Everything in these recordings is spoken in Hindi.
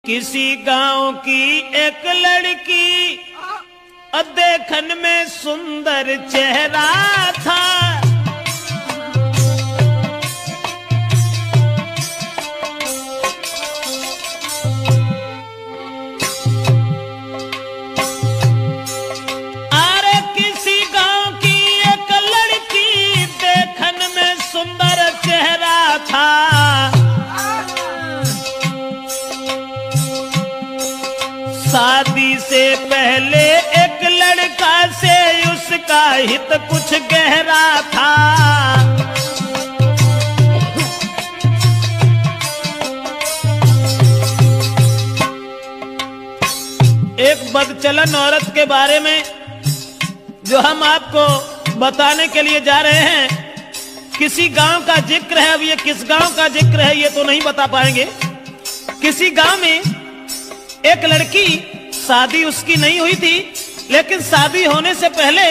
किसी गांव की एक लड़की देखन में सुंदर चेहरा था। अरे किसी गांव की एक लड़की देखन में सुंदर चेहरा था। शादी से पहले एक लड़का से उसका हित कुछ गहरा था। एक बदचलन औरत के बारे में जो हम आपको बताने के लिए जा रहे हैं, किसी गांव का जिक्र है। अब ये किस गांव का जिक्र है ये तो नहीं बता पाएंगे। किसी गांव में एक लड़की, शादी उसकी नहीं हुई थी, लेकिन शादी होने से पहले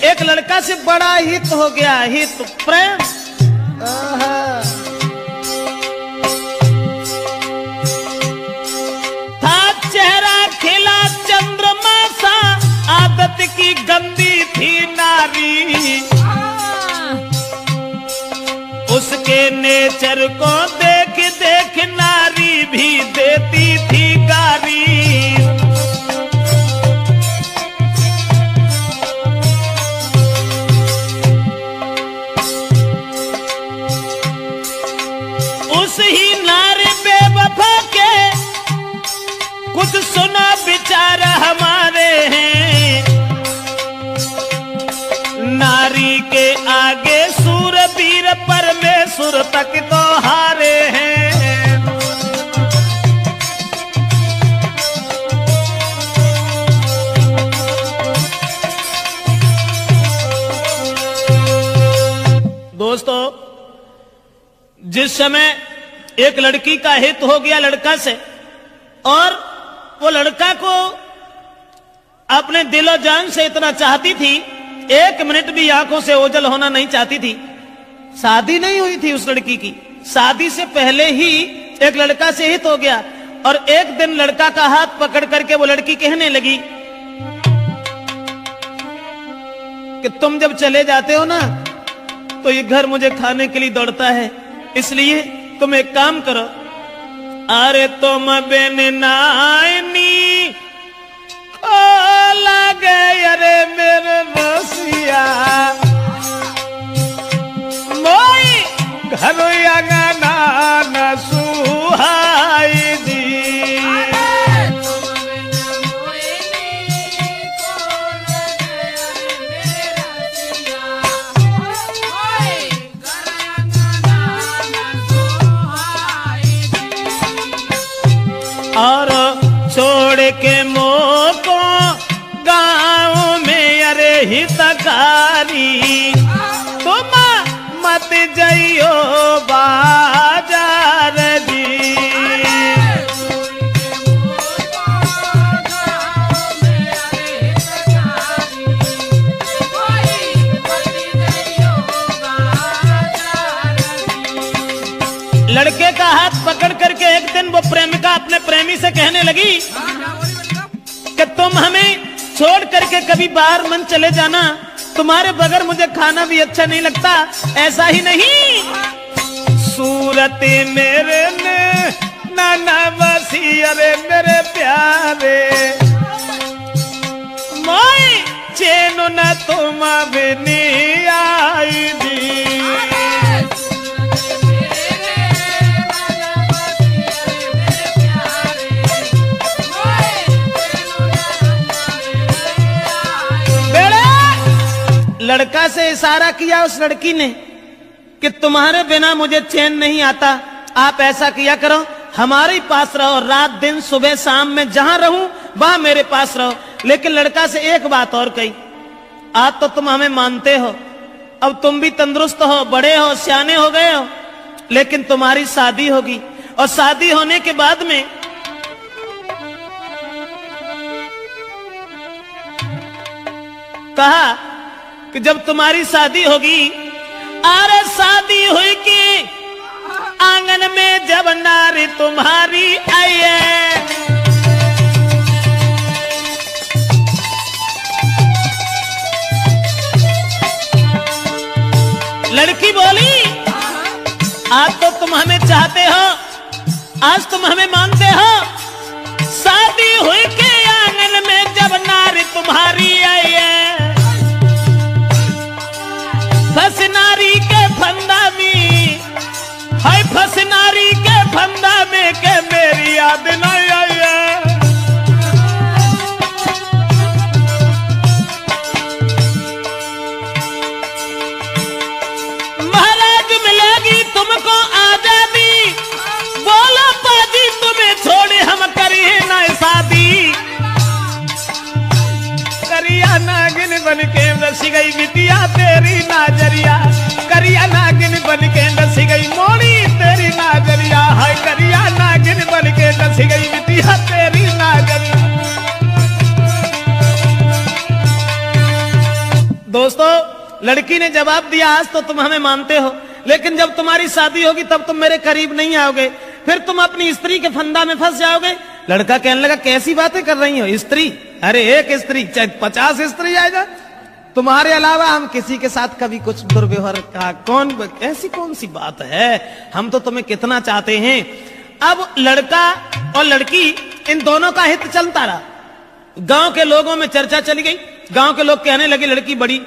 एक लड़का से बड़ा हित हो गया, हित प्रेम। था चेहरा खिला चंद्रमा सा, आदत की गंदी थी नारी। उसके नेचर को देख देख नारी भी देती थी गारी। उस ही नारी बेवफा के कुछ सुना विचार हमारे हैं। नारी के आगे सूरवीर परमेश्वर तक तो हारे हैं। दोस्तों, जिस समय एक लड़की का हित हो गया लड़का से, और वो लड़का को अपने दिलो जान से इतना चाहती थी, एक मिनट भी आंखों से ओझल होना नहीं चाहती थी। शादी नहीं हुई थी उस लड़की की, शादी से पहले ही एक लड़का से हित हो गया। और एक दिन लड़का का हाथ पकड़ करके वो लड़की कहने लगी कि तुम जब चले जाते हो ना तो ये घर मुझे खाने के लिए दौड़ता है, इसलिए तुम एक काम करो। अरे तुम बिन नानी को लगे अरे मेरे रसिया, मोई घर अंगना न सुहाई दी। और छोड़ के मोको गाँव में अरे हितकारी, तुम मत जाइयो बाजार जी। लड़के का हाथ पकड़ करके एक दिन वो प्रेमिका अपने प्रेमी से कहने लगी कि तुम हमें छोड़ करके कभी बाहर मन चले जाना, तुम्हारे बगैर मुझे खाना भी अच्छा नहीं लगता। ऐसा ही नहीं, सूरत मेरे ने नाना बसी अरे मेरे प्यारे, मैं चैन न तुम बिनी आई दी। लड़का से इशारा किया उस लड़की ने कि तुम्हारे बिना मुझे चैन नहीं आता। आप ऐसा किया करो, हमारे पास रहो, रात दिन सुबह शाम में जहां रहूं वहां मेरे पास रहो। लेकिन लड़का से एक बात और कही, आज तो तुम हमें मानते हो, अब तुम भी तंदुरुस्त हो, बड़े हो, सियाने हो गए हो, लेकिन तुम्हारी शादी होगी। और शादी होने के बाद में कहा कि जब तुम्हारी शादी होगी, अरे शादी हुई कि आंगन में जब नारी तुम्हारी आई है, चाहते हो, आज तुम हमें मानते हो। शादी हुई के आंगन में जब नारी तुम्हारी आई है, फंस नारी के फंदा में, हाय फंस नारी के फंदा में के मेरी याद नहीं आई है। महाराज मिलेगी तुमको आजादी, बोलो पाजी तुम्हें छोड़े हम करिए ना शादी। करिया नागिन बन के रसी गई बिटिया तेरी नाजरिया, करिया नागिन बन के रसी गई मोड़ी तेरी नाजरिया, हाय करिया नागिन बन के रसी गई बिटिया तेरी नाजरिया। दोस्तों, लड़की ने जवाब दिया, आज तो तुम हमें मानते हो, लेकिन जब तुम्हारी शादी होगी तब तुम मेरे करीब नहीं आओगे, फिर तुम अपनी स्त्री के फंदा में फंस जाओगे। लड़का कहने लगा, कैसी बातें कर रही हो? स्त्री? अरे एक स्त्री चाहे 50 स्त्री आएगा, तुम्हारे अलावा हम किसी के साथ कभी कुछ दुर्व्यवहार का ऐसी कौन सी बात है? हम तो तुम्हें कितना चाहते हैं। अब लड़का और लड़की इन दोनों का हित चलता रहा। गांव के लोगों में चर्चा चली गई, गांव के लोग कहने लगे लड़की बड़ी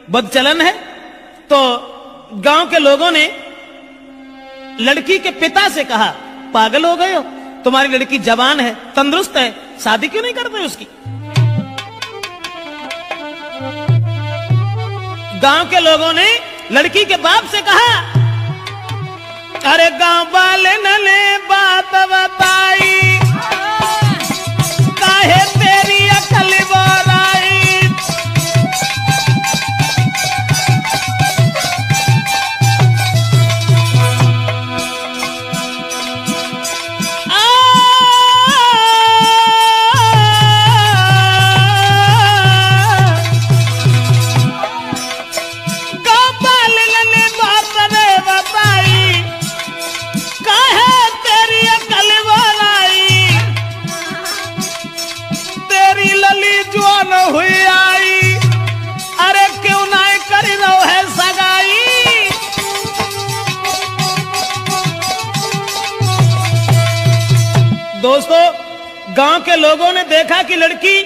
बदचलन है। तो गांव के लोगों ने लड़की के पिता से कहा, पागल हो गए हो, तुम्हारी लड़की जवान है, तंदुरुस्त है, शादी क्यों नहीं करते उसकी? गांव के लोगों ने लड़की के बाप से कहा, अरे गांव वाले ने बात बताई, काहे तेरी अकल बोलाई। हुई आई, अरे क्यों ना कर लो है सगाई। दोस्तों, गांव के लोगों ने देखा कि लड़की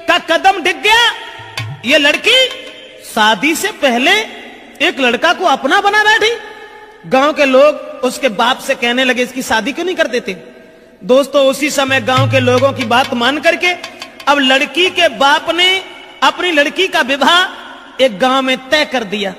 का कदम डिग गया। ये लड़की शादी से पहले एक लड़का को अपना बना बैठी। गांव के लोग उसके बाप से कहने लगे, इसकी शादी क्यों नहीं कर देते? दोस्तों, उसी समय गांव के लोगों की बात मान करके अब लड़की के बाप ने अपनी लड़की का विवाह एक गांव में तय कर दिया।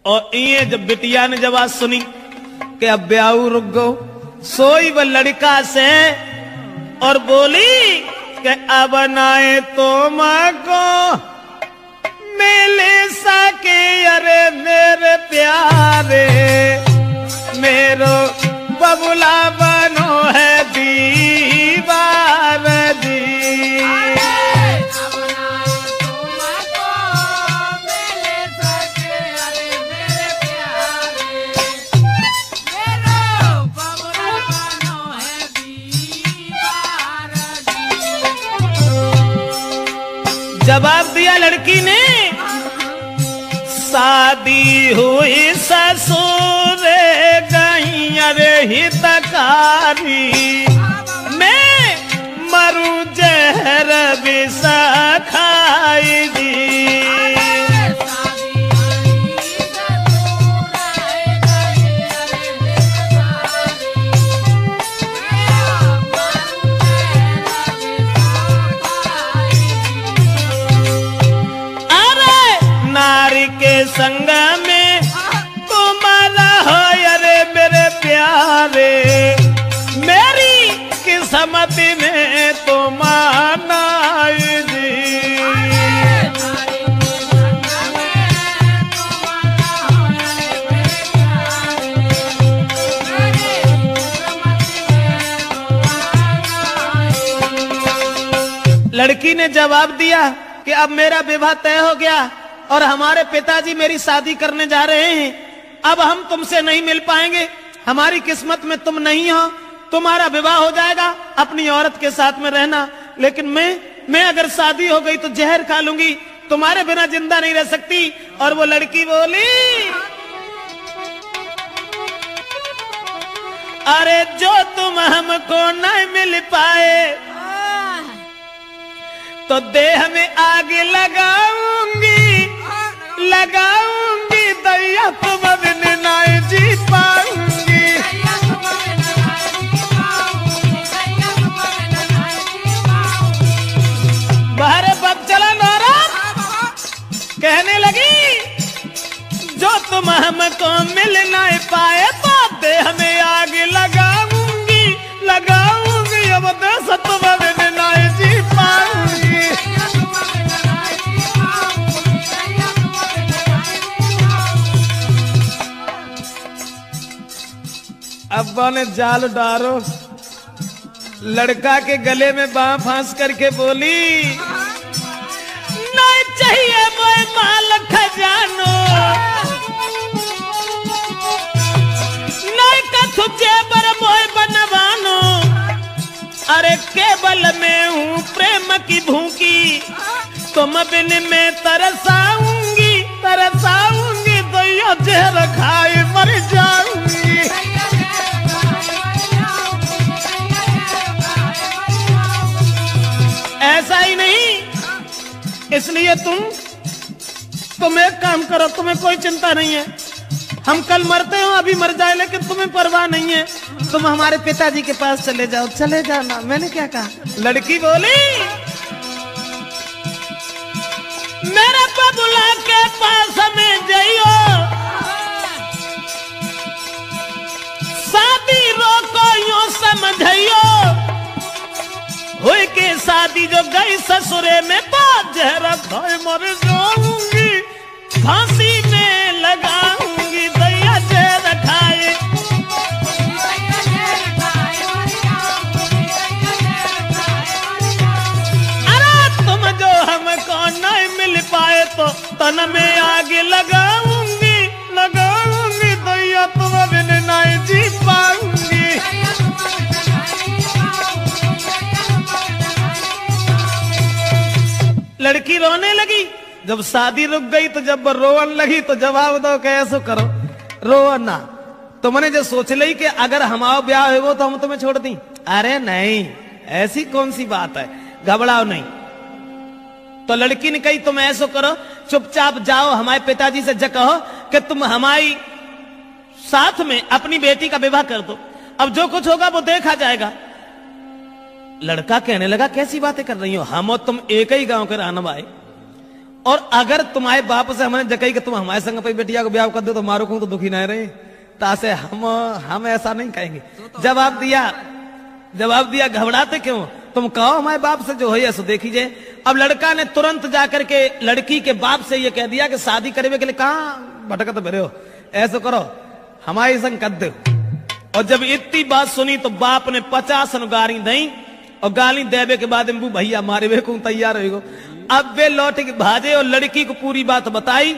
और ये जब बिटिया ने जब आज सुनी कि अब ब्याह रुक गो, सोई वह लड़का से और बोली कि अब नाए तो मां को मिले सके, अरे मेरे प्यारे मेरो बबुला बनो है दीवार दी। जवाब दिया लड़की ने, शादी हुई ससुर गई अरे हितकारी, मैं मरूं जहर विष खाई दी। संग में तुम्हारा हो अरे मेरे प्यारे, मेरी किस्मत में तुम आना जी। लड़की ने जवाब दिया, कि अब मेरा विवाह तय हो गया और हमारे पिताजी मेरी शादी करने जा रहे हैं, अब हम तुमसे नहीं मिल पाएंगे, हमारी किस्मत में तुम नहीं हो, तुम्हारा विवाह हो जाएगा, अपनी औरत के साथ में रहना, लेकिन मैं अगर शादी हो गई तो जहर खा लूंगी, तुम्हारे बिना जिंदा नहीं रह सकती। और वो लड़की बोली, अरे जो तुम हमको नहीं मिल पाए तो देह में आग लगाऊंगी, लगाऊंगी, दैया तुम बिन नहीं जी पाऊंगी। बाहर बग चला नारा कहने लगी, जो तुम हमको मिल नहीं पाए तो देह में आग लगाऊंगी, लगाऊंगी, अब देश तुम बिन नहीं जी पाऊंगी। अब्बा ने जाल डारो, लड़का के गले में बांह फांस करके बोली, नहीं चाहिए मोए माल खजानो, नहीं कथु जेबर मोए बनवानो, अरे केवल मैं हूँ प्रेम की भूखी, तुम बिन में तरसाऊंगी, तरसाऊंगी, दैया जहर खाए मर जाऊंगी। ऐसा ही नहीं, इसलिए तुम एक काम करो, तुम्हें कोई चिंता नहीं है, हम कल मरते हो, अभी मर जाए, लेकिन तुम्हें परवाह नहीं है, तुम हमारे पिताजी के पास चले जाओ, चले जाओ ना। मैंने क्या कहा? लड़की बोली, मेरे बबुला के पास में जाइयो, शादी रोको यूं समझियो, हुई के शादी जो गई ससुरे में, बात जहर खाए मर जाऊंगी, फांसी में लगाऊंगी, दैया जहर खाए। अरे तुम जो हमको नहीं मिल पाए तो तन में आग लगाऊंगी, लगाऊंगी, दैया तुम बिन नहीं जी पाऊंगी। लड़की रोने लगी, जब शादी रुक गई तो जब रोवन लगी तो जवाब दो कैसे करो, रो ना, तुमने जो सोच ली कि अगर हमारा ब्याह है वो तो हम तुम्हें छोड़ दी, अरे नहीं, ऐसी कौन सी बात है, घबराओ नहीं। तो लड़की ने कही तुम ऐसा करो, चुपचाप जाओ, हमारे पिताजी से कहो कि तुम हमारी साथ में अपनी बेटी का विवाह कर दो, अब जो कुछ होगा वो देखा जाएगा। लड़का कहने लगा, कैसी बातें कर रही हो, हम और तुम एक ही गांव के रहने वाले, और अगर तुम्हारे बाप से हमने जकई कि तुम हमारे संग पे बेटिया को ब्याह कर दो तो मारो को तो दुखी नहीं रहे, तासे हम ऐसा नहीं कहेंगे। जवाब दिया, घबराते क्यों, तुम कहो हमारे बाप से जो है ऐसा देखिए। अब लड़का ने तुरंत जाकर के लड़की के बाप से ये कह दिया कि शादी करने के लिए कहाँ भटकत भरे हो, ऐसा करो हमारे संग कर दो। और जब इतनी बात सुनी तो बाप ने 50 गाली दी, और गाली देवे के बाद भैया मारे वे को तैयार हो। अब वे लौट के भाजे और लड़की को पूरी बात बताई,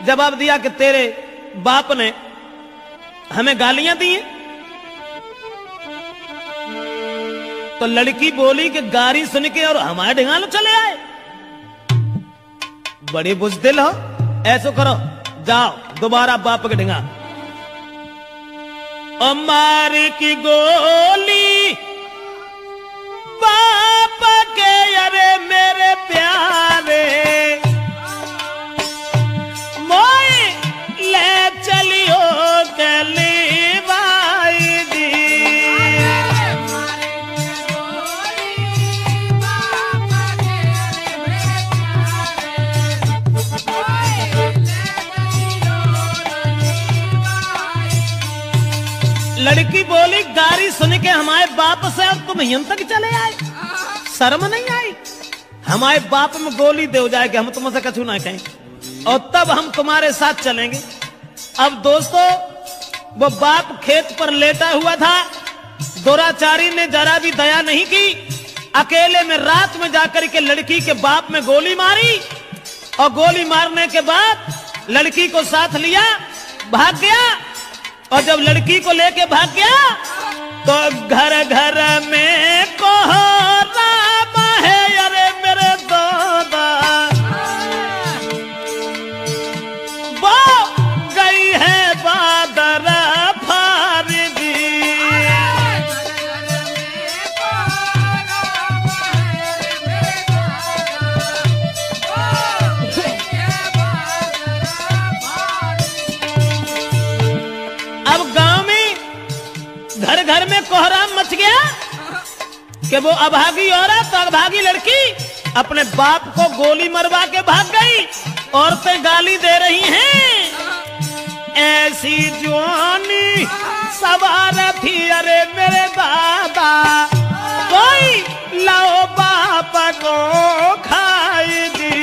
जवाब दिया कि तेरे बाप ने हमें गालियां दी हैं। तो लड़की बोली कि गाली सुन के और हमारे ढिंगालो चले आए, बड़े बुजदिल हो, ऐसो करो जाओ दोबारा बाप के ढिंगा। और मार की गोली बाप के, अरे मेरे प्यारे मोए ले चलियो कली बाई जी। लड़की बोली, गाली सुन के हमारे बाप से अब तुम यहां तक चले आए, शर्म नहीं आई, हमारे बाप में गोली दे जाएगी, हम तुमसे कछु ना कहें, और तब हम तुम्हारे साथ चलेंगे। अब दोस्तों वो बाप खेत पर लेटा हुआ था, दुराचारी ने जरा भी दया नहीं की, अकेले में रात में जाकर के लड़की के बाप में गोली मारी और गोली मारने के बाद लड़की को साथ लिया, भाग गया। और जब लड़की को लेके भाग गया तो घर घर में कोहराम है, अरे मेरे दादा वो गई है बादर फारदी। अब गांव में घर घर में कोहराम मच गया कि वो अभागी औरत, अभागी लड़की अपने बाप को गोली मरवा के भाग गई। औरतें गाली दे रही हैं, ऐसी जवानी सवार थी, अरे मेरे दादा कोई लाओ बाप को खाई दी।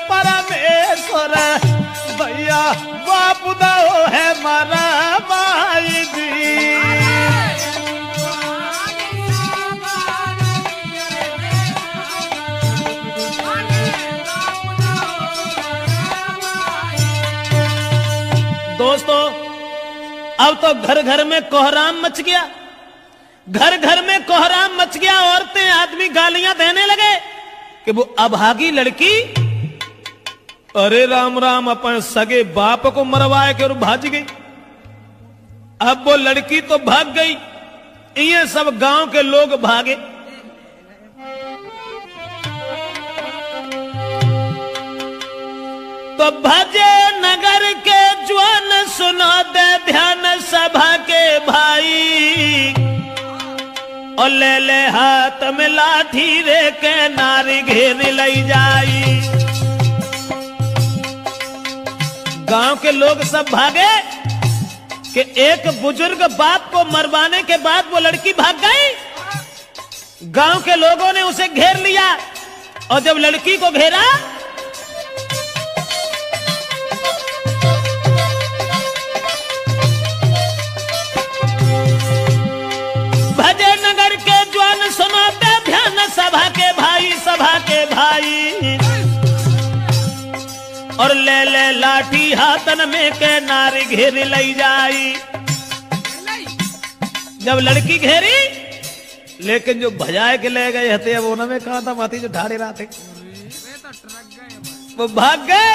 परमेश्वर भैया बाप दो है मारा माई जी। दोस्तों अब तो घर घर में कोहराम मच गया, घर घर में कोहराम मच गया। औरतें आदमी गालियां देने लगे कि वो अभागी लड़की, अरे राम राम, अपन सगे बाप को मरवाए के और भाज गई। अब वो लड़की तो भाग गई, ये सब गांव के लोग भागे। तो भजे नगर के जवान सुनो दे ध्यान सभा के भाई, और ले ले हाथ में लाठी रे के नारी घेर लई जाई। गांव के लोग सब भागे कि एक बुजुर्ग बाप को मरवाने के बाद वो लड़की भाग गई। गांव के लोगों ने उसे घेर लिया और जब लड़की को घेरा भजे नगर के जवान सुनाते ध्यान सभा के भाई, सभा के भाई, और ले ले लाठी हाथन में के नारी घेर लई जाई। जब लड़की घेरी, लेकिन जो भजाए के ले गए हते वो न में कहा था माथी जो ढाड़े रहा थे वो भाग गए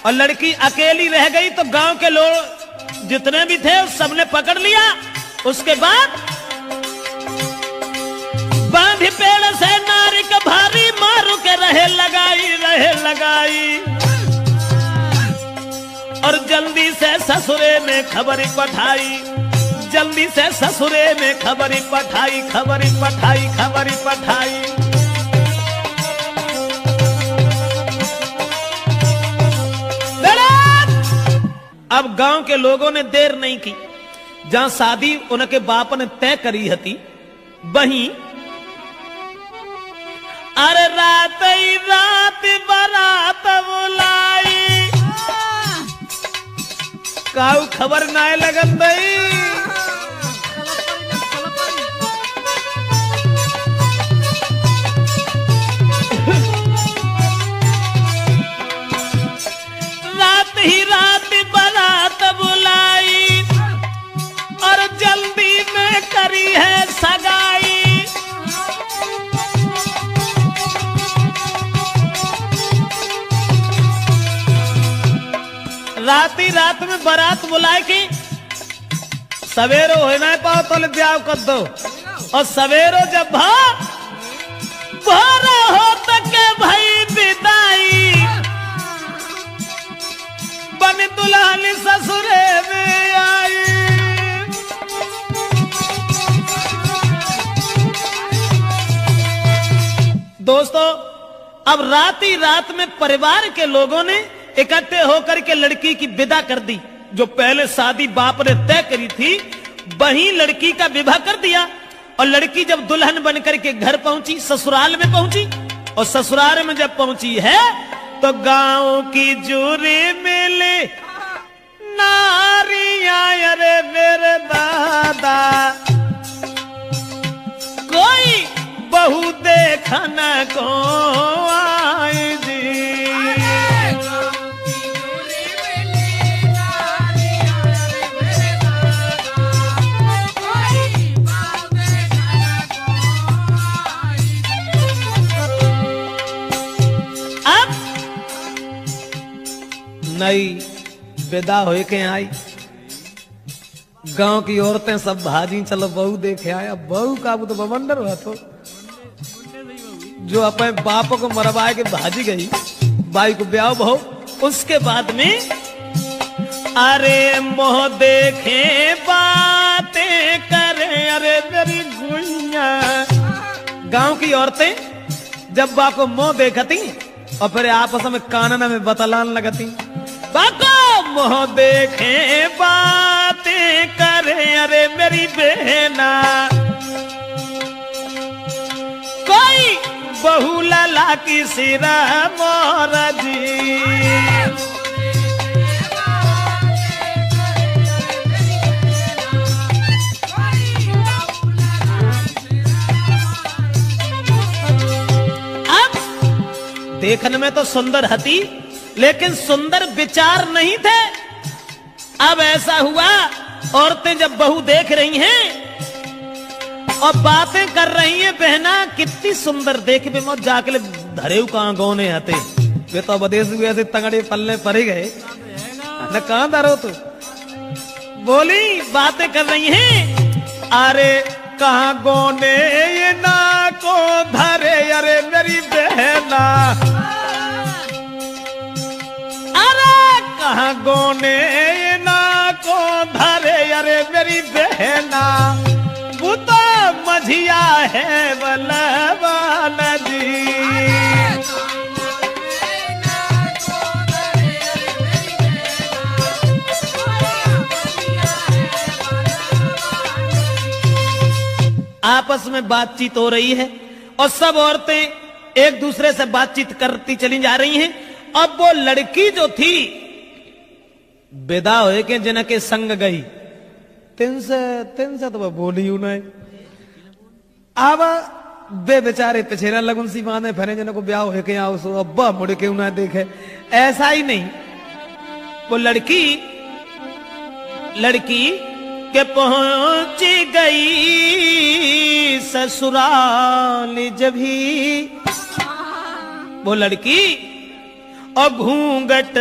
और लड़की अकेली रह गई। तो गांव के लोग जितने भी थे सबने पकड़ लिया। उसके बाद बांधी पेड़ से नारी का भारी मारू के रहे लगाई और जल्दी से ससुरे में खबरी पठाई, जल्दी से ससुरे में खबरी पठाई। अब गांव के लोगों ने देर नहीं की, जहां शादी उनके बाप ने तय करी हती वहीं अरे रात ही रात बारात बुलाई, काऊ खबर ना लगन दई। रात ही रात बारात बुलाई और जल्दी में करी है सगाई। रात ही रात में बारात बुलाए कि सवेरो हो ना पाओ तो ब्याह कर दो। और सवेरो जब भोर हो तक भाई विदाई, बन दुल्हन ससुरे में आई। दोस्तों अब रात ही रात में परिवार के लोगों ने इकट्ठे होकर के लड़की की विदा कर दी। जो पहले शादी बाप ने तय करी थी वहीं लड़की का विवाह कर दिया। और लड़की जब दुल्हन बनकर के घर पहुंची, ससुराल में पहुंची, और ससुराल में जब पहुंची है तो गांव की जूरी मिली नारियां, अरे मेरे दादा कोई बहू देखन को आई जी। नई विदा हो के आई, गांव की औरतें सब भाजी, चलो बहू देखे आया। बहू का वो तो बवंडर हुआ, तो जो अपने बाप को मरवाए के भाजी गई, बाई को ब्याह बहू। उसके बाद में अरे मोह देखे बातें करे, अरे मेरी गुइया। गांव की औरतें जब बा को मोह देखती और फिर आपस में कानन में बतलान लगती, बाको मोह देखे बातें करे, अरे मेरी बहना कोई बहू लाला की सिरा मोरा जी। अब देखने में तो सुंदर हती, लेकिन सुंदर विचार नहीं थे। अब ऐसा हुआ, औरतें जब बहू देख रही हैं और बातें कर रही हैं, बहना कितनी सुंदर देख बे मत जाके धरे कहां गौने हते, वे तो बदेश हुए ऐसे तंगड़े पल्ले पड़ गए न, कहां धरो तू। बोली बातें कर रही हैं, अरे कहां गौने ये ना को धरे, अरे मेरी बहना कहां गोने ना को धरे, अरे मेरी बहना वो तो मझिया है बलवान जी। आपस में बातचीत हो रही है और सब औरतें एक दूसरे से बातचीत करती चली जा रही हैं। अब वो लड़की जो थी विदा हो के जिनके संग गई, तिन से तो बोली हूं नहीं। अब बे बेचारे पिछेरा लगुन सी माने फरे जिनको ब्याह हो के आओ सो अब्बा मुड़ के उन्हें देखे, ऐसा ही नहीं। वो लड़की के पहुंच गई ससुराल जब ही, वो लड़की और घूंघट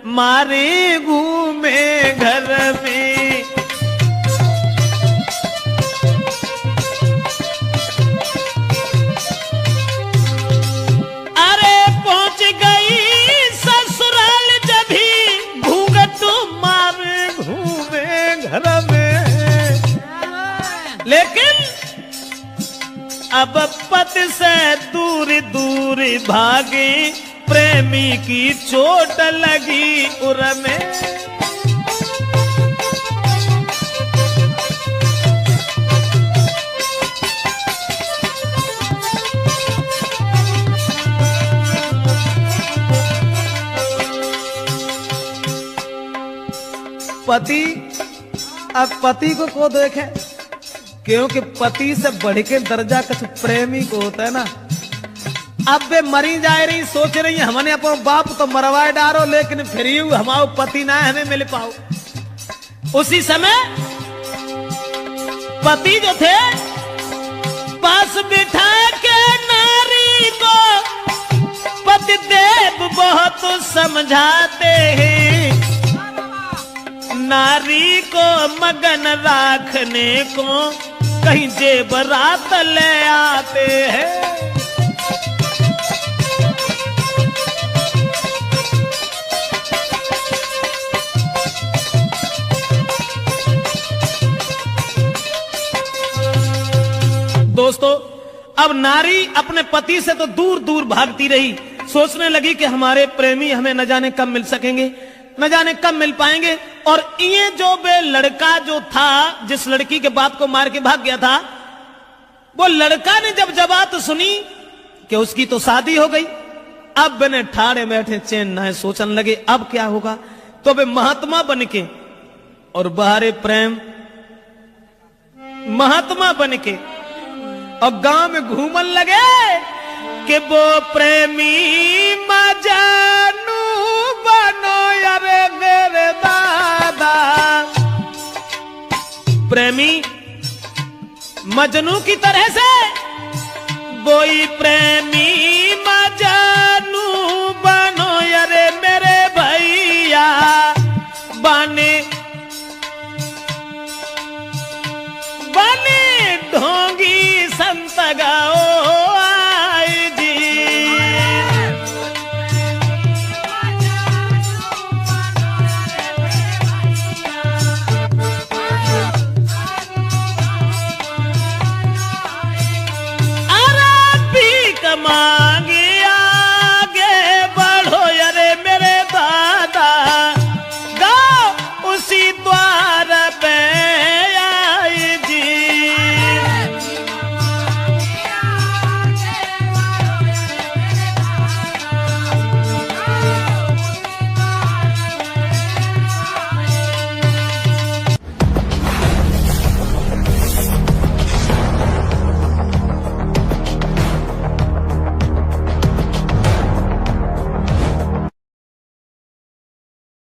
मारे घूमे घर में। अरे पहुंच गई ससुराल जब ही, घूंघट मारे घूमे घर में। लेकिन अब पति से दूर दूर भागे, प्रेमी की चोट लगी उर में। पति अब पति को देखे, क्योंकि पति से बढ़ के दर्जा कुछ प्रेमी को होता है ना। अब वे मरी जा रही, सोच रही है हमने अपना बाप तो मरवाए डारो, लेकिन फिर हमारा पति ना हमें मिल पाओ। उसी समय पति जो थे पास बिठा के नारी को पति देव बहुत समझाते हैं, नारी को मगन रखने को कहीं जेबरात ले आते हैं। दोस्तों, अब नारी अपने पति से तो दूर दूर भागती रही, सोचने लगी कि हमारे प्रेमी हमें न जाने कब मिल सकेंगे, न जाने कब मिल पाएंगे। और ये जो बे लड़का जो था, जिस लड़की के बाप को मार के भाग गया था, वो लड़का ने जब बात सुनी कि उसकी तो शादी हो गई, अब बने ठाड़े बैठे चैन ना है, सोचने लगे अब क्या होगा। तो वे महात्मा बनके और बाहरे प्रेम महात्मा बनके और गांव में घूमन लगे कि वो प्रेमी मजनू बनो अरे मेरे दादा। प्रेमी मजनू की तरह से वही प्रेमी मजनू बनो अरे मेरे भैया। बने ढोंगी संत गाओ